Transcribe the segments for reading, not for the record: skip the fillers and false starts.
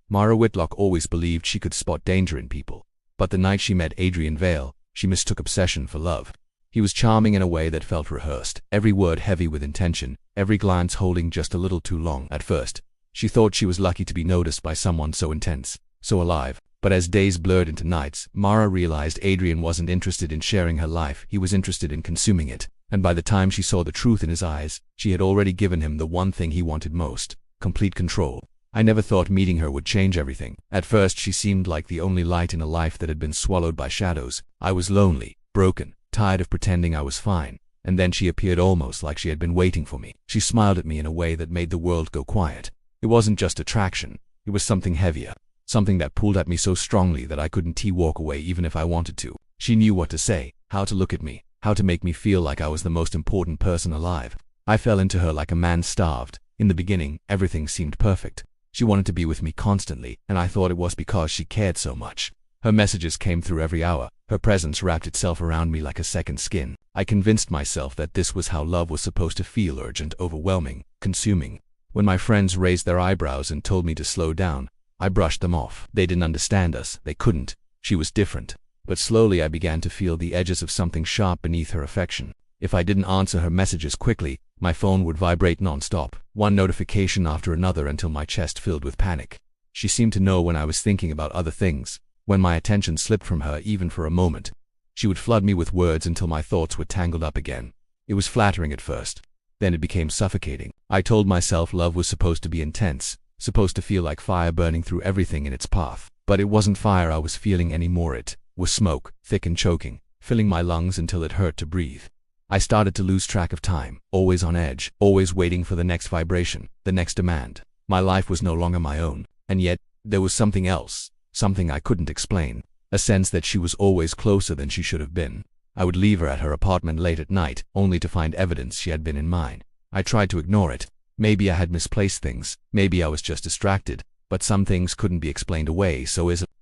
Mara Whitlock always believed she could spot danger in people. But the night she met Adrian Vale, she mistook obsession for love. He was charming in a way that felt rehearsed, every word heavy with intention, every glance holding just a little too long. At first, she thought she was lucky to be noticed by someone so intense, so alive. But as days blurred into nights, Mara realized Adrian wasn't interested in sharing her life, he was interested in consuming it. And by the time she saw the truth in his eyes, she had already given him the one thing he wanted most: complete control. I never thought meeting her would change everything. At first she seemed like the only light in a life that had been swallowed by shadows. I was lonely, broken, tired of pretending I was fine. And then she appeared almost like she had been waiting for me. She smiled at me in a way that made the world go quiet. It wasn't just attraction, it was something heavier. Something that pulled at me so strongly that I couldn't walk away even if I wanted to. She knew what to say, how to look at me, how to make me feel like I was the most important person alive. I fell into her like a man starved. In the beginning, everything seemed perfect. She wanted to be with me constantly, and I thought it was because she cared so much. Her messages came through every hour. Her presence wrapped itself around me like a second skin. I convinced myself that this was how love was supposed to feel: urgent, overwhelming, consuming. When my friends raised their eyebrows and told me to slow down, I brushed them off. They didn't understand us. They couldn't. She was different. But slowly I began to feel the edges of something sharp beneath her affection. If I didn't answer her messages quickly, my phone would vibrate non-stop, one notification after another until my chest filled with panic. She seemed to know when I was thinking about other things. When my attention slipped from her even for a moment, she would flood me with words until my thoughts were tangled up again. It was flattering at first. Then it became suffocating. I told myself love was supposed to be intense, supposed to feel like fire burning through everything in its path. But it wasn't fire I was feeling anymore. It was smoke, thick and choking, filling my lungs until it hurt to breathe. I started to lose track of time, always on edge, always waiting for the next vibration, the next demand. My life was no longer my own, and yet there was something else, something I couldn't explain, a sense that she was always closer than she should have been. I would leave her at her apartment late at night, only to find evidence she had been in mine. I tried to ignore it. Maybe I had misplaced things, maybe I was just distracted, but some things couldn't be explained away.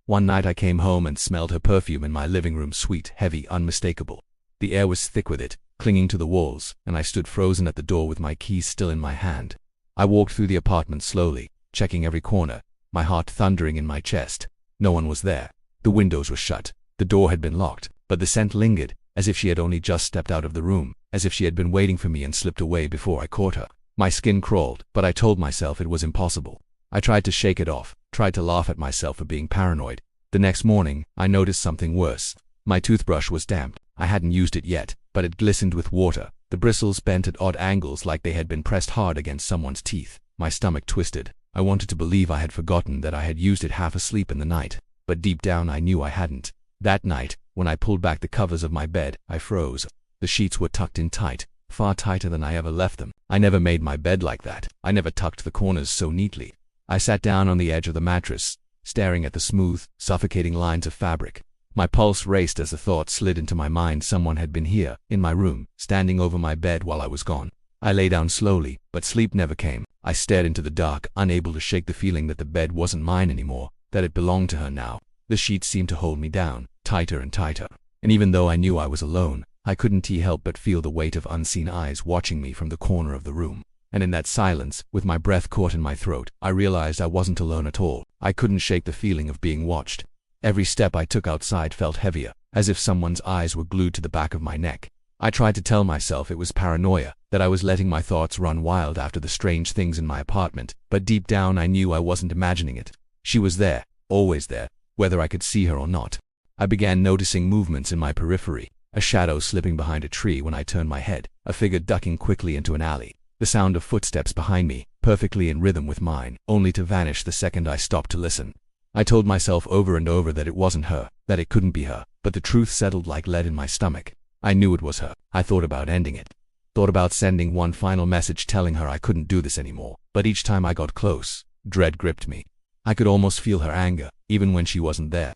One night I came home and smelled her perfume in my living room, sweet, heavy, unmistakable. The air was thick with it, clinging to the walls, and I stood frozen at the door with my keys still in my hand. I walked through the apartment slowly, checking every corner, my heart thundering in my chest. No one was there. The windows were shut. The door had been locked, but the scent lingered, as if she had only just stepped out of the room, as if she had been waiting for me and slipped away before I caught her. My skin crawled, but I told myself it was impossible. I tried to shake it off, tried to laugh at myself for being paranoid. The next morning, I noticed something worse. My toothbrush was damp. I hadn't used it yet, but it glistened with water. The bristles bent at odd angles like they had been pressed hard against someone's teeth. My stomach twisted. I wanted to believe I had forgotten that I had used it half asleep in the night, but deep down I knew I hadn't. That night, when I pulled back the covers of my bed, I froze. The sheets were tucked in tight, far tighter than I ever left them. I never made my bed like that. I never tucked the corners so neatly. I sat down on the edge of the mattress, staring at the smooth, suffocating lines of fabric. My pulse raced as the thought slid into my mind someone had been here, in my room, standing over my bed while I was gone. I lay down slowly, but sleep never came. I stared into the dark, unable to shake the feeling that the bed wasn't mine anymore, that it belonged to her now. The sheets seemed to hold me down, tighter and tighter. And even though I knew I was alone, I couldn't help but feel the weight of unseen eyes watching me from the corner of the room. And in that silence, with my breath caught in my throat, I realized I wasn't alone at all. I couldn't shake the feeling of being watched. Every step I took outside felt heavier, as if someone's eyes were glued to the back of my neck. I tried to tell myself it was paranoia, that I was letting my thoughts run wild after the strange things in my apartment, but deep down I knew I wasn't imagining it. She was there, always there, whether I could see her or not. I began noticing movements in my periphery, a shadow slipping behind a tree when I turned my head, a figure ducking quickly into an alley, the sound of footsteps behind me, perfectly in rhythm with mine, only to vanish the second I stopped to listen. I told myself over and over that it wasn't her, that it couldn't be her, but the truth settled like lead in my stomach. I knew it was her. I thought about ending it. Thought about sending one final message telling her I couldn't do this anymore, but each time I got close, dread gripped me. I could almost feel her anger, even when she wasn't there.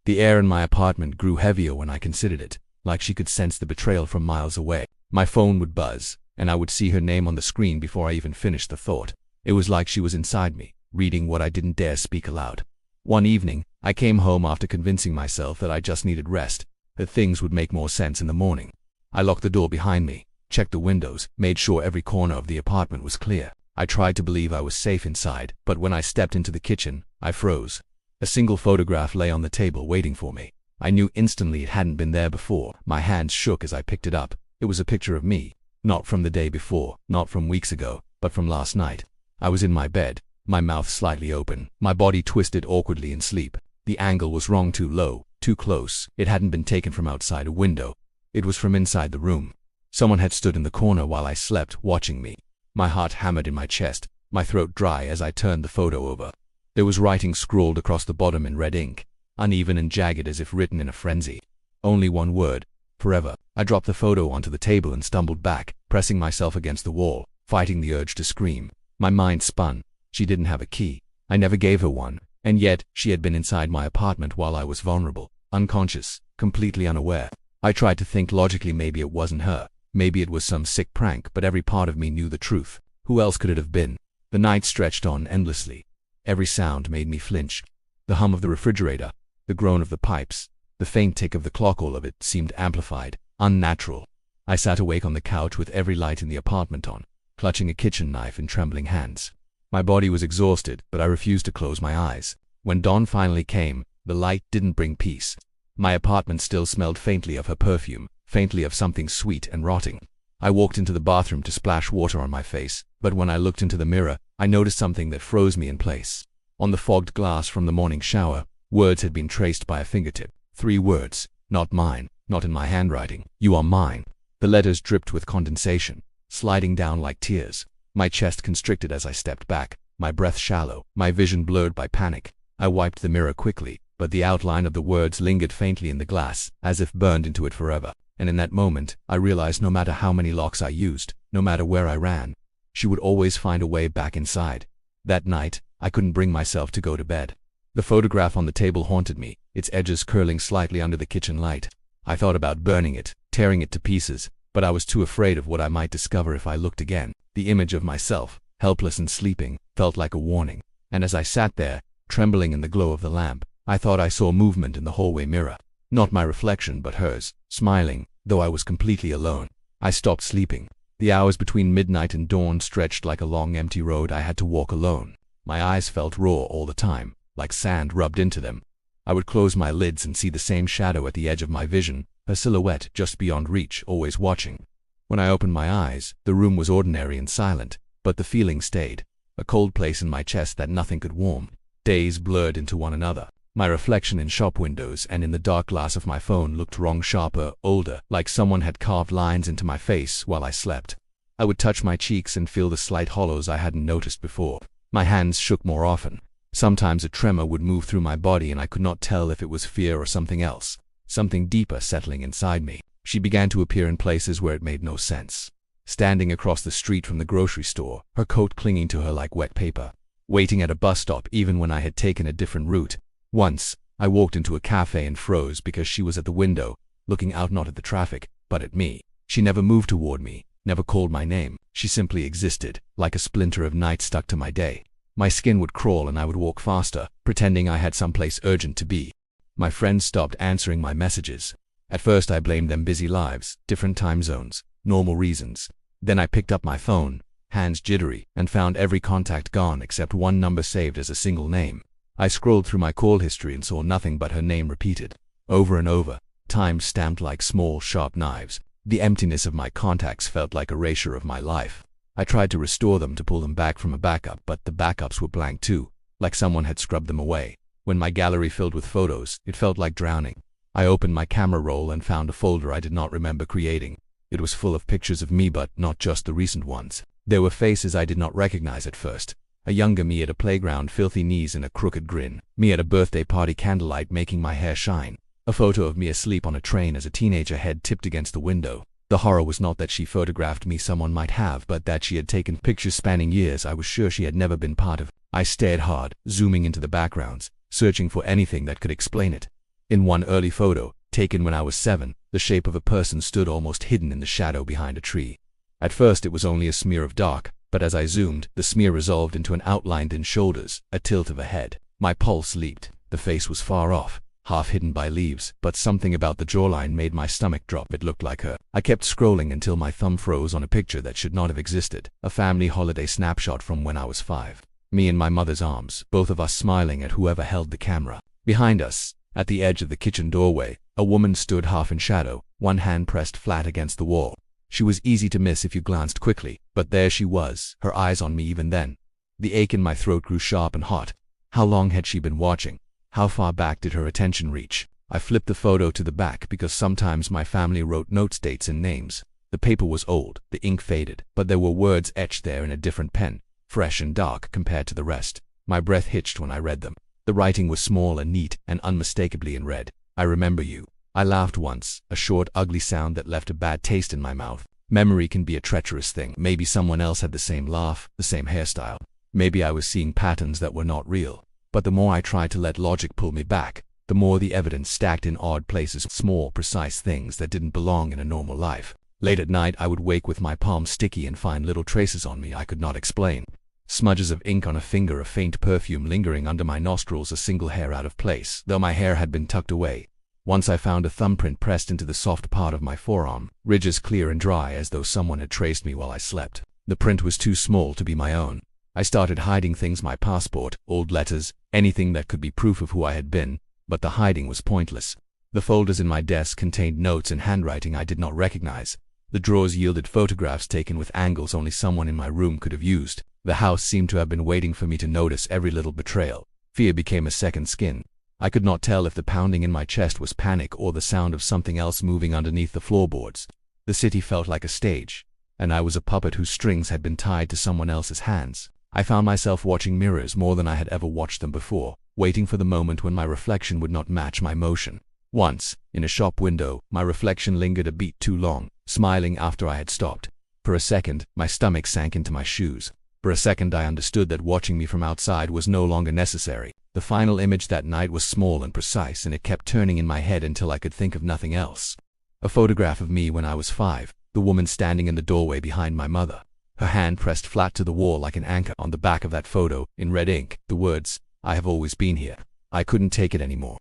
The air in my apartment grew heavier when I considered it, like she could sense the betrayal from miles away. My phone would buzz, and I would see her name on the screen before I even finished the thought. It was like she was inside me, reading what I didn't dare speak aloud. One evening, I came home after convincing myself that I just needed rest, that things would make more sense in the morning. I locked the door behind me, checked the windows, made sure every corner of the apartment was clear. I tried to believe I was safe inside, but when I stepped into the kitchen, I froze. A single photograph lay on the table waiting for me. I knew instantly it hadn't been there before. My hands shook as I picked it up. It was a picture of me. Not from the day before, not from weeks ago, but from last night. I was in my bed, my mouth slightly open, my body twisted awkwardly in sleep. The angle was wrong, too low, too close. It hadn't been taken from outside a window. It was from inside the room. Someone had stood in the corner while I slept, watching me. My heart hammered in my chest, my throat dry as I turned the photo over. There was writing scrawled across the bottom in red ink, uneven and jagged as if written in a frenzy. Only one word: forever. I dropped the photo onto the table and stumbled back, pressing myself against the wall, fighting the urge to scream. My mind spun. She didn't have a key. I never gave her one, and yet she had been inside my apartment while I was vulnerable, unconscious, completely unaware. I tried to think logically. Maybe it wasn't her. Maybe it was some sick prank, but every part of me knew the truth. Who else could it have been? The night stretched on endlessly. Every sound made me flinch. The hum of the refrigerator, the groan of the pipes, the faint tick of the clock, all of it seemed amplified, unnatural. I sat awake on the couch with every light in the apartment on, clutching a kitchen knife in trembling hands. My body was exhausted, but I refused to close my eyes. When dawn finally came, the light didn't bring peace. My apartment still smelled faintly of her perfume, faintly of something sweet and rotting. I walked into the bathroom to splash water on my face, but when I looked into the mirror, I noticed something that froze me in place. On the fogged glass from the morning shower, words had been traced by a fingertip. 3 words. Not mine, not in my handwriting. You are mine. The letters dripped with condensation, sliding down like tears. My chest constricted as I stepped back, my breath shallow, my vision blurred by panic. I wiped the mirror quickly, but the outline of the words lingered faintly in the glass, as if burned into it forever. And in that moment, I realized no matter how many locks I used, no matter where I ran, she would always find a way back inside. That night, I couldn't bring myself to go to bed. The photograph on the table haunted me, its edges curling slightly under the kitchen light. I thought about burning it, tearing it to pieces, but I was too afraid of what I might discover if I looked again. The image of myself, helpless and sleeping, felt like a warning. And as I sat there, trembling in the glow of the lamp, I thought I saw movement in the hallway mirror. Not my reflection, but hers, smiling, though I was completely alone. I stopped sleeping. The hours between midnight and dawn stretched like a long empty road I had to walk alone. My eyes felt raw all the time, like sand rubbed into them. I would close my lids and see the same shadow at the edge of my vision, her silhouette just beyond reach, always watching. When I opened my eyes, the room was ordinary and silent, but the feeling stayed, a cold place in my chest that nothing could warm. Days blurred into one another. My reflection in shop windows and in the dark glass of my phone looked wrong, sharper, older, like someone had carved lines into my face while I slept. I would touch my cheeks and feel the slight hollows I hadn't noticed before. My hands shook more often. Sometimes a tremor would move through my body and I could not tell if it was fear or something else, something deeper settling inside me. She began to appear in places where it made no sense. Standing across the street from the grocery store, her coat clinging to her like wet paper. Waiting at a bus stop even when I had taken a different route. Once, I walked into a cafe and froze because she was at the window, looking out not at the traffic, but at me. She never moved toward me, never called my name. She simply existed, like a splinter of night stuck to my day. My skin would crawl and I would walk faster, pretending I had someplace urgent to be. My friends stopped answering my messages. At first I blamed them, busy lives, different time zones, normal reasons. Then I picked up my phone, hands jittery, and found every contact gone except one number saved as a single name. I scrolled through my call history and saw nothing but her name repeated, over and over, time stamped like small, sharp knives. The emptiness of my contacts felt like erasure of my life. I tried to restore them, to pull them back from a backup, but the backups were blank too, like someone had scrubbed them away. When my gallery filled with photos, it felt like drowning. I opened my camera roll and found a folder I did not remember creating. It was full of pictures of me, but not just the recent ones. There were faces I did not recognize at first. A younger me at a playground, filthy knees and a crooked grin. Me at a birthday party, candlelight making my hair shine. A photo of me asleep on a train as a teenager, head tipped against the window. The horror was not that she photographed me, someone might have, but that she had taken pictures spanning years I was sure she had never been part of. I stared hard, zooming into the backgrounds, searching for anything that could explain it. In one early photo, taken when I was 7, the shape of a person stood almost hidden in the shadow behind a tree. At first it was only a smear of dark, but as I zoomed, the smear resolved into an outline in shoulders, a tilt of a head. My pulse leaped. The face was far off, half hidden by leaves, but something about the jawline made my stomach drop. It looked like her. I kept scrolling until my thumb froze on a picture that should not have existed, a family holiday snapshot from when I was 5. Me in my mother's arms, both of us smiling at whoever held the camera. Behind us, at the edge of the kitchen doorway, a woman stood half in shadow, one hand pressed flat against the wall. She was easy to miss if you glanced quickly, but there she was, her eyes on me even then. The ache in my throat grew sharp and hot. How long had she been watching? How far back did her attention reach? I flipped the photo to the back because sometimes my family wrote notes, dates, and names. The paper was old, the ink faded, but there were words etched there in a different pen, fresh and dark compared to the rest. My breath hitched when I read them. The writing was small and neat and unmistakably in red. I remember you. I laughed once, a short, ugly sound that left a bad taste in my mouth. Memory can be a treacherous thing. Maybe someone else had the same laugh, the same hairstyle. Maybe I was seeing patterns that were not real. But the more I tried to let logic pull me back, the more the evidence stacked in odd places, small, precise things that didn't belong in a normal life. Late at night, I would wake with my palms sticky and find little traces on me I could not explain. Smudges of ink on a finger, a faint perfume lingering under my nostrils, a single hair out of place, though my hair had been tucked away. Once I found a thumbprint pressed into the soft part of my forearm, ridges clear and dry as though someone had traced me while I slept. The print was too small to be my own. I started hiding things, my passport, old letters, anything that could be proof of who I had been, but the hiding was pointless. The folders in my desk contained notes and handwriting I did not recognize. The drawers yielded photographs taken with angles only someone in my room could have used. The house seemed to have been waiting for me to notice every little betrayal. Fear became a second skin. I could not tell if the pounding in my chest was panic or the sound of something else moving underneath the floorboards. The city felt like a stage, and I was a puppet whose strings had been tied to someone else's hands. I found myself watching mirrors more than I had ever watched them before, waiting for the moment when my reflection would not match my motion. Once, in a shop window, my reflection lingered a beat too long, smiling after I had stopped. For a second, my stomach sank into my shoes. For a second, I understood that watching me from outside was no longer necessary. The final image that night was small and precise, and it kept turning in my head until I could think of nothing else. A photograph of me when I was 5, the woman standing in the doorway behind my mother. Her hand pressed flat to the wall like an anchor. On the back of that photo, in red ink, the words, "I have always been here." I couldn't take it anymore.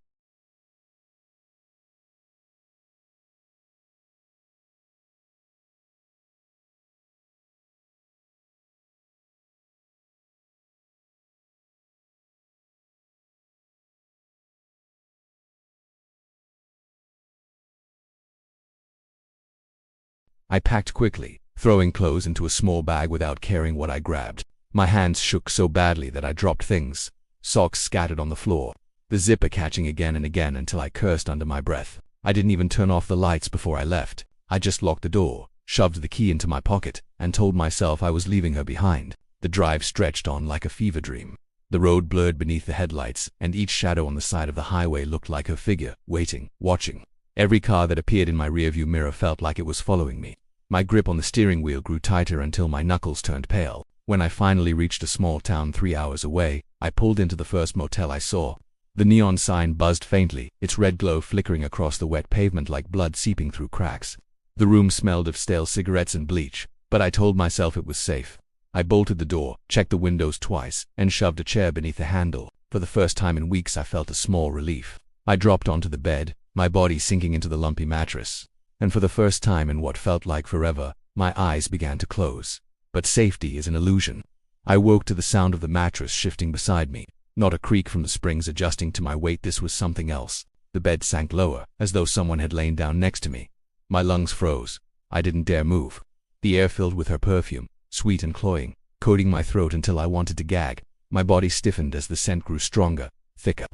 I packed quickly, throwing clothes into a small bag without caring what I grabbed. My hands shook so badly that I dropped things. Socks scattered on the floor, the zipper catching again and again until I cursed under my breath. I didn't even turn off the lights before I left. I just locked the door, shoved the key into my pocket, and told myself I was leaving her behind. The drive stretched on like a fever dream. The road blurred beneath the headlights, and each shadow on the side of the highway looked like her figure, waiting, watching. Every car that appeared in my rearview mirror felt like it was following me. My grip on the steering wheel grew tighter until my knuckles turned pale. When I finally reached a small town 3 hours away, I pulled into the first motel I saw. The neon sign buzzed faintly, its red glow flickering across the wet pavement like blood seeping through cracks. The room smelled of stale cigarettes and bleach, but I told myself it was safe. I bolted the door, checked the windows twice, and shoved a chair beneath the handle. For the first time in weeks, I felt a small relief. I dropped onto the bed, my body sinking into the lumpy mattress. And for the first time in what felt like forever, my eyes began to close. But safety is an illusion. I woke to the sound of the mattress shifting beside me. Not a creak from the springs adjusting to my weight, this was something else. The bed sank lower, as though someone had lain down next to me. My lungs froze. I didn't dare move. The air filled with her perfume, sweet and cloying, coating my throat until I wanted to gag. My body stiffened as the scent grew stronger, thicker.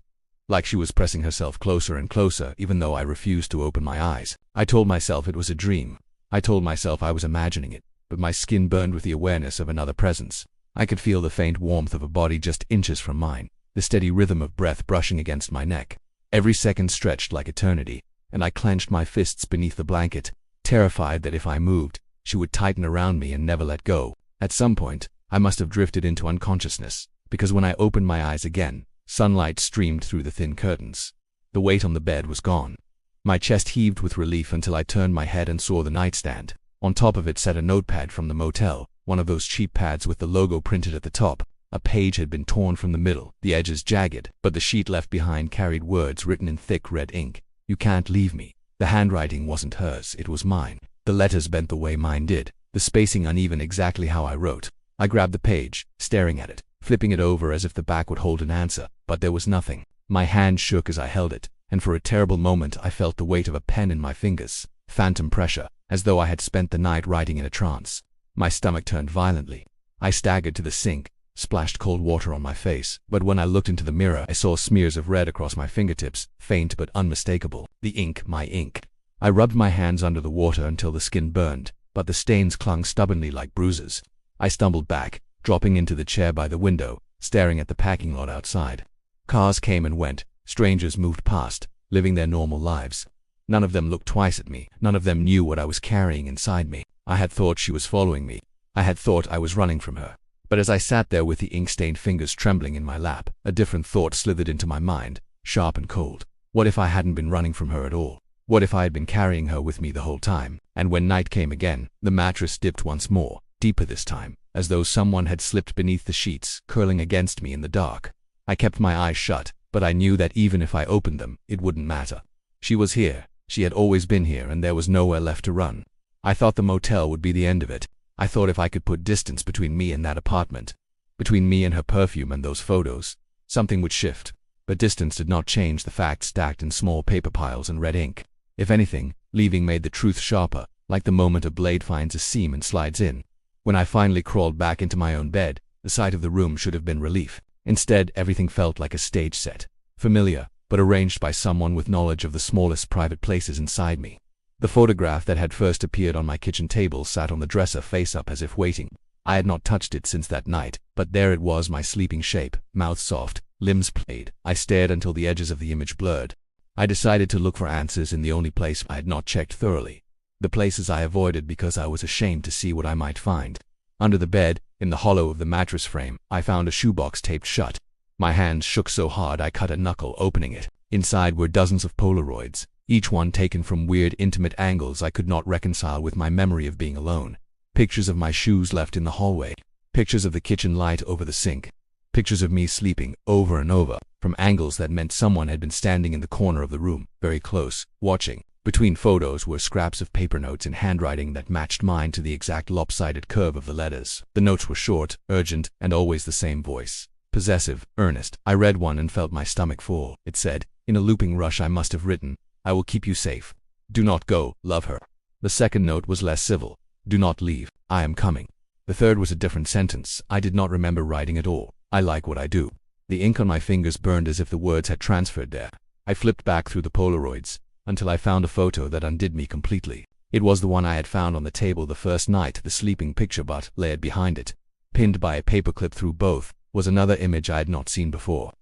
Like she was pressing herself closer and closer, even though I refused to open my eyes. I told myself it was a dream. I told myself I was imagining it, but my skin burned with the awareness of another presence. I could feel the faint warmth of a body just inches from mine, the steady rhythm of breath brushing against my neck. Every second stretched like eternity, and I clenched my fists beneath the blanket, terrified that if I moved, she would tighten around me and never let go. At some point, I must have drifted into unconsciousness, because when I opened my eyes again, sunlight streamed through the thin curtains. The weight on the bed was gone. My chest heaved with relief until I turned my head and saw the nightstand. On top of it sat a notepad from the motel, one of those cheap pads with the logo printed at the top. A page had been torn from the middle, the edges jagged, but the sheet left behind carried words written in thick red ink. "You can't leave me." The handwriting wasn't hers, it was mine. The letters bent the way mine did, the spacing uneven exactly how I wrote. I grabbed the page, staring at it, flipping it over as if the back would hold an answer, but there was nothing. My hand shook as I held it, and for a terrible moment I felt the weight of a pen in my fingers. Phantom pressure, as though I had spent the night writing in a trance. My stomach turned violently. I staggered to the sink, splashed cold water on my face, but when I looked into the mirror I saw smears of red across my fingertips, faint but unmistakable. The ink, my ink. I rubbed my hands under the water until the skin burned, but the stains clung stubbornly like bruises. I stumbled back, dropping into the chair by the window, staring at the parking lot outside. Cars came and went, strangers moved past, living their normal lives. None of them looked twice at me, none of them knew what I was carrying inside me. I had thought she was following me. I had thought I was running from her. But as I sat there with the ink-stained fingers trembling in my lap, a different thought slithered into my mind, sharp and cold. What if I hadn't been running from her at all? What if I had been carrying her with me the whole time? And when night came again, the mattress dipped once more, deeper this time, as though someone had slipped beneath the sheets, curling against me in the dark. I kept my eyes shut, but I knew that even if I opened them, it wouldn't matter. She was here. She had always been here, and there was nowhere left to run. I thought the motel would be the end of it. I thought if I could put distance between me and that apartment, between me and her perfume and those photos, something would shift. But distance did not change the facts stacked in small paper piles and red ink. If anything, leaving made the truth sharper, like the moment a blade finds a seam and slides in. When I finally crawled back into my own bed, the sight of the room should have been relief. Instead, everything felt like a stage set, familiar, but arranged by someone with knowledge of the smallest private places inside me. The photograph that had first appeared on my kitchen table sat on the dresser face up as if waiting. I had not touched it since that night, but there it was, my sleeping shape, mouth soft, limbs played. I stared until the edges of the image blurred. I decided to look for answers in the only place I had not checked thoroughly. The places I avoided because I was ashamed to see what I might find. Under the bed, in the hollow of the mattress frame, I found a shoebox taped shut. My hands shook so hard I cut a knuckle opening it. Inside were dozens of Polaroids, each one taken from weird, intimate angles I could not reconcile with my memory of being alone. Pictures of my shoes left in the hallway. Pictures of the kitchen light over the sink. Pictures of me sleeping, over and over, from angles that meant someone had been standing in the corner of the room, very close, watching. Between photos were scraps of paper notes in handwriting that matched mine to the exact lopsided curve of the letters. The notes were short, urgent, and always the same voice. Possessive, earnest. I read one and felt my stomach fall. It said, in a looping rush I must have written, "I will keep you safe. Do not go, love her." The second note was less civil. "Do not leave. I am coming." The third was a different sentence. I did not remember writing at all. "I like what I do." The ink on my fingers burned as if the words had transferred there. I flipped back through the Polaroids, until I found a photo that undid me completely. It was the one I had found on the table the first night, the sleeping picture, but layered behind it, pinned by a paperclip through both, was another image I had not seen before.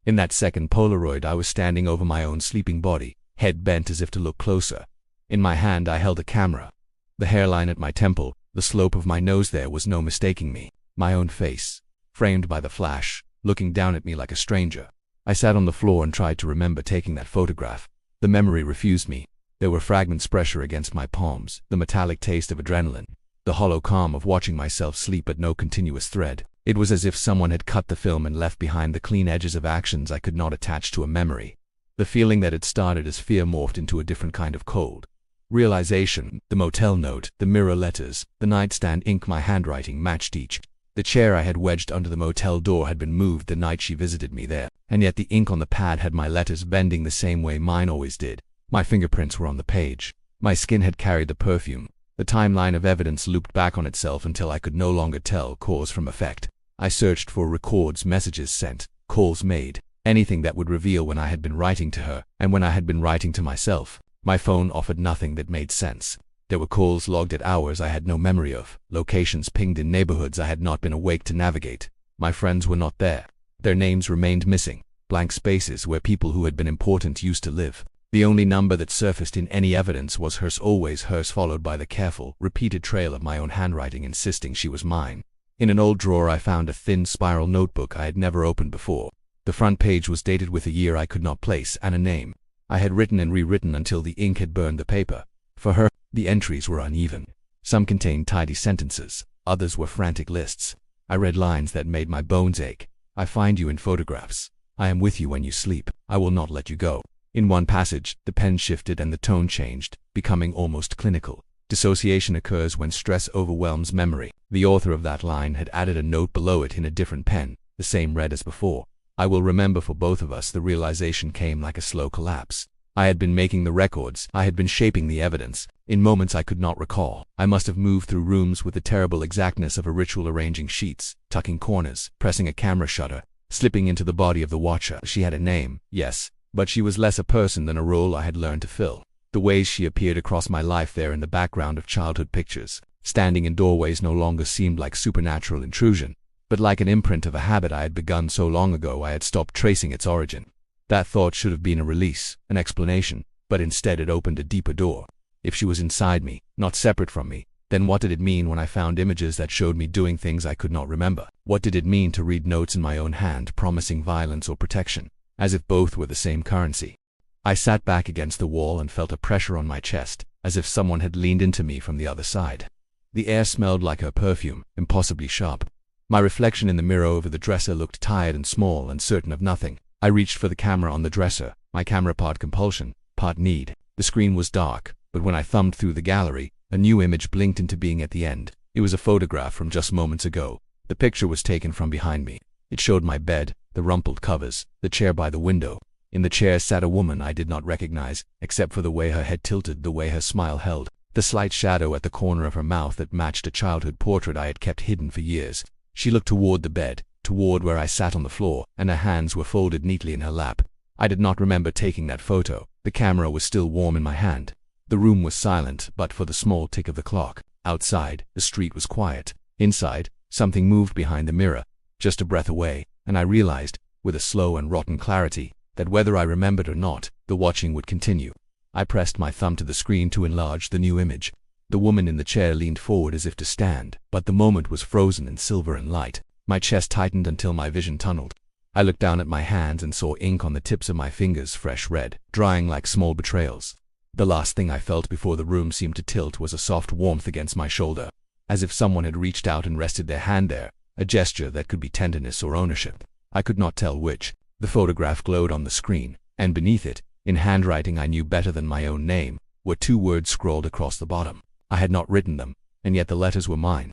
In that second Polaroid I was standing over my own sleeping body, head bent as if to look closer. In my hand I held a camera. The hairline at my temple, the slope of my nose, there was no mistaking me. My own face, framed by the flash, looking down at me like a stranger. I sat on the floor and tried to remember taking that photograph. The memory refused me. There were fragments, pressure against my palms, the metallic taste of adrenaline, the hollow calm of watching myself sleep but no continuous thread. It was as if someone had cut the film and left behind the clean edges of actions I could not attach to a memory. The feeling that had started as fear morphed into a different kind of cold realization. The motel note, the mirror letters, the nightstand ink, my handwriting matched each. The chair I had wedged under the motel door had been moved the night she visited me there, and yet the ink on the pad had my letters bending the same way mine always did. My fingerprints were on the page. My skin had carried the perfume. The timeline of evidence looped back on itself until I could no longer tell cause from effect. I searched for records, messages sent, calls made, anything that would reveal when I had been writing to her and when I had been writing to myself. My phone offered nothing that made sense. There were calls logged at hours I had no memory of, locations pinged in neighborhoods I had not been awake to navigate. My friends were not there. Their names remained missing, blank spaces where people who had been important used to live. The only number that surfaced in any evidence was hers, always hers, followed by the careful, repeated trail of my own handwriting insisting she was mine. In an old drawer I found a thin spiral notebook I had never opened before. The front page was dated with a year I could not place and a name. I had written and rewritten until the ink had burned the paper. For her, the entries were uneven. Some contained tidy sentences, others were frantic lists. I read lines that made my bones ache. I find you in photographs. I am with you when you sleep. I will not let you go. In one passage, the pen shifted and the tone changed, becoming almost clinical. Dissociation occurs when stress overwhelms memory. The author of that line had added a note below it in a different pen, the same read as before. I will remember. For both of us, the realization came like a slow collapse. I had been making the records. I had been shaping the evidence. In moments I could not recall. I must have moved through rooms with the terrible exactness of a ritual, arranging sheets, tucking corners, pressing a camera shutter, slipping into the body of the watcher. She had a name, yes, but she was less a person than a role I had learned to fill. The ways she appeared across my life there in the background of childhood pictures, standing in doorways, no longer seemed like supernatural intrusion, but like an imprint of a habit I had begun so long ago I had stopped tracing its origin. That thought should have been a release, an explanation, but instead it opened a deeper door. If she was inside me, not separate from me, then what did it mean when I found images that showed me doing things I could not remember? What did it mean to read notes in my own hand promising violence or protection, as if both were the same currency? I sat back against the wall and felt a pressure on my chest, as if someone had leaned into me from the other side. The air smelled like her perfume, impossibly sharp. My reflection in the mirror over the dresser looked tired and small and certain of nothing. I reached for the camera on the dresser, my camera part compulsion, part need. The screen was dark, but when I thumbed through the gallery, a new image blinked into being at the end. It was a photograph from just moments ago. The picture was taken from behind me. It showed my bed, the rumpled covers, the chair by the window. In the chair sat a woman I did not recognize, except for the way her head tilted, the way her smile held, the slight shadow at the corner of her mouth that matched a childhood portrait I had kept hidden for years. She looked toward the bed, toward where I sat on the floor, and her hands were folded neatly in her lap. I did not remember taking that photo. The camera was still warm in my hand. The room was silent, but for the small tick of the clock. Outside, the street was quiet. Inside, something moved behind the mirror, just a breath away, and I realized, with a slow and rotten clarity, that whether I remembered or not, the watching would continue. I pressed my thumb to the screen to enlarge the new image. The woman in the chair leaned forward as if to stand, but the moment was frozen in silver and light. My chest tightened until my vision tunneled. I looked down at my hands and saw ink on the tips of my fingers, fresh red, drying like small betrayals. The last thing I felt before the room seemed to tilt was a soft warmth against my shoulder, as if someone had reached out and rested their hand there, a gesture that could be tenderness or ownership. I could not tell which. The photograph glowed on the screen, and beneath it, in handwriting I knew better than my own name, were two words scrawled across the bottom. I had not written them, and yet the letters were mine.